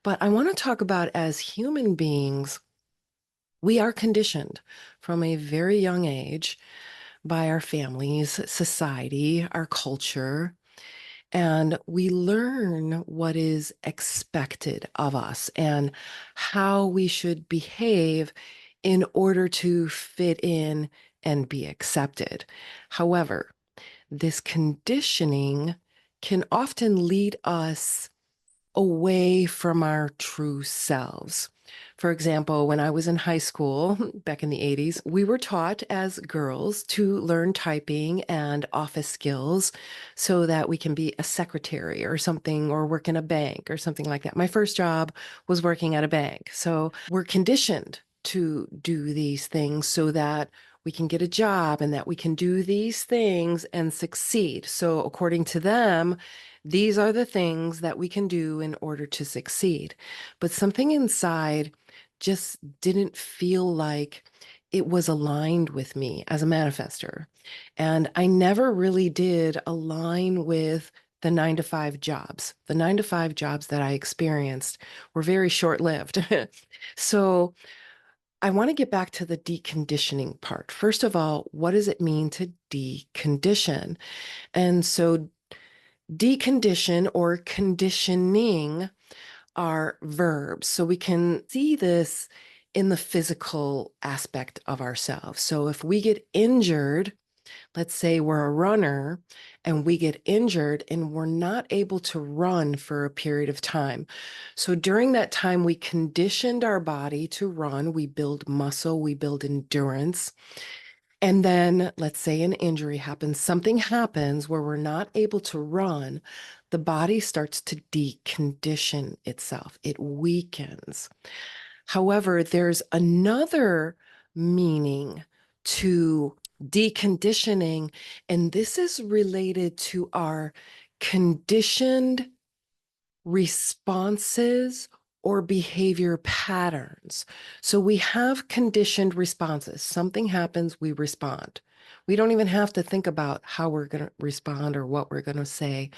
But I want to talk about as human beings, we are conditioned from a very young age by our families, society, our culture, and we learn what is expected of us and how we should behave in order to fit in and be accepted. However, this conditioning can often lead us away from our true selves. For example, when I was in high school back in the 80s, we were taught as girls to learn typing and office skills so that we can be a secretary or something, or work in a bank or something like that. My first job was working at a bank. So we're conditioned to do these things so that we can get a job and that we can do these things and succeed. So, according to them, these are the things that we can do in order to succeed. But something inside just didn't feel like it was aligned with me as a manifester. And I never really did align with the 9 to 5 jobs. The 9 to 5 jobs that I experienced were very short lived. So I want to get back to the deconditioning part. First of all, what does it mean to decondition? And so decondition or conditioning are verbs. So we can see this in the physical aspect of ourselves. So if we get injured, let's say we're a runner and we get injured and we're not able to run for a period of time. So during that time, we conditioned our body to run. We build muscle, we build endurance. And then let's say an injury happens, something happens where we're not able to run, the body starts to decondition itself. It weakens. However, there's another meaning to deconditioning, and this is related to our conditioned responses or behavior patterns. So we have conditioned responses. Something happens, we respond. We don't even have to think about how we're going to respond or what we're going to say.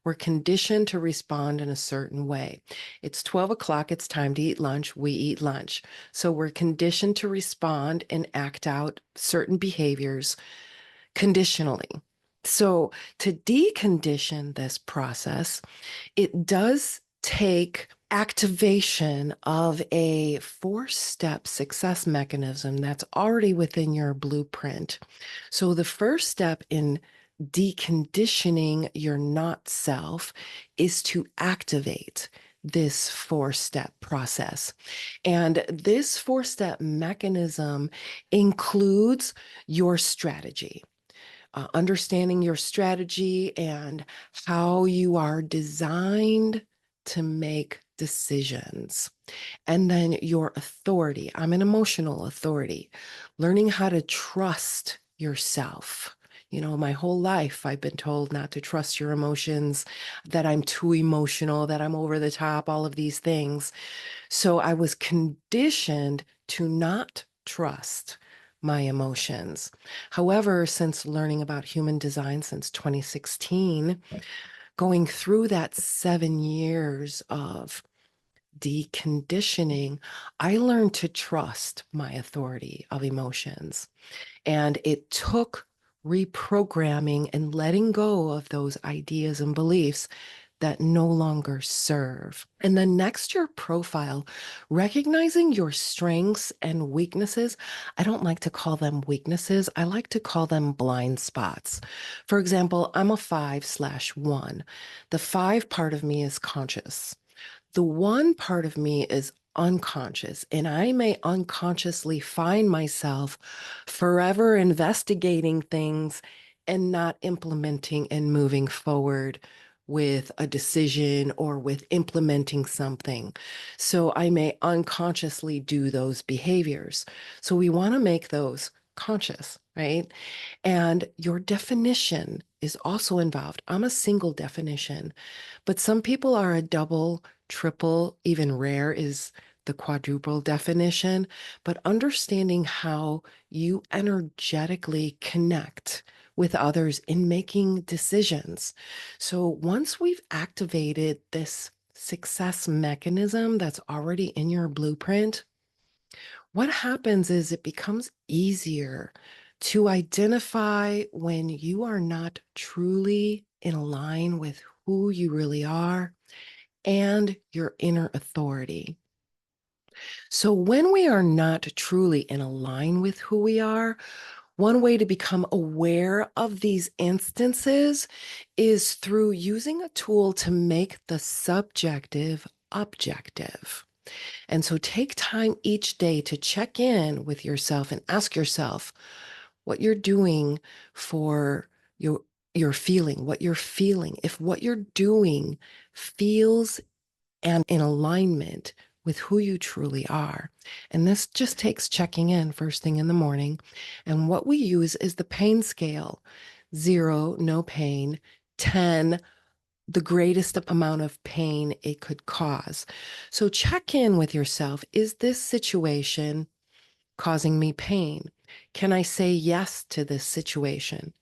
We're conditioned to respond in a certain way. It's 12 o'clock, it's time to eat lunch, we eat lunch. So we're conditioned to respond and act out certain behaviors conditionally. So to decondition this process, it does take activation of a 4-step success mechanism that's already within your blueprint. So the first step in deconditioning your not self is to activate this 4-step process. And this 4-step mechanism includes your strategy. Understanding your strategy and how you are designed to make decisions. And then your authority. I'm an emotional authority. Learning how to trust yourself. You know, my whole life, I've been told not to trust your emotions, that I'm too emotional, that I'm over the top, all of these things. So I was conditioned to not trust my emotions. However, since learning about human design since 2016, going through that 7 years of deconditioning, I learned to trust my authority of emotions. And it took reprogramming and letting go of those ideas and beliefs that no longer serve. And then next, your profile, recognizing your strengths and weaknesses. I don't like to call them weaknesses. I like to call them blind spots. For example, I'm a 5/1. The 5 part of me is conscious. The 1 part of me is unconscious, and I may unconsciously find myself forever investigating things and not implementing and moving forward with a decision or with implementing something. So I may unconsciously do those behaviors. So we want to make those conscious, right? And your definition is also involved. I'm a single definition, but some people are a double, triple, even rare is the quadruple definition. But understanding how you energetically connect with others in making decisions. So once we've activated this success mechanism that's already in your blueprint, what happens is it becomes easier to identify when you are not truly in line with who you really are and your inner authority. So, when we are not truly in line with who we are, one way to become aware of these instances is through using a tool to make the subjective objective. And so take time each day to check in with yourself and ask yourself what you're doing for your feeling, what you're feeling. If what you're doing feels and in alignment with who you truly are. And this just takes checking in first thing in the morning. And what we use is the pain scale: 0, no pain; 10, the greatest amount of pain it could cause. So check in with yourself. Is this situation causing me pain? Can I say yes to this situation?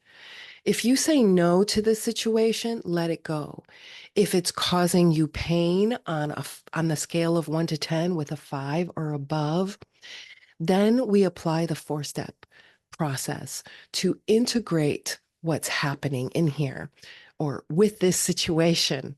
If you say no to this situation, let it go. If it's causing you pain on the scale of 1 to 10 with a 5 or above, then we apply the 4-step process to integrate what's happening in here or with this situation.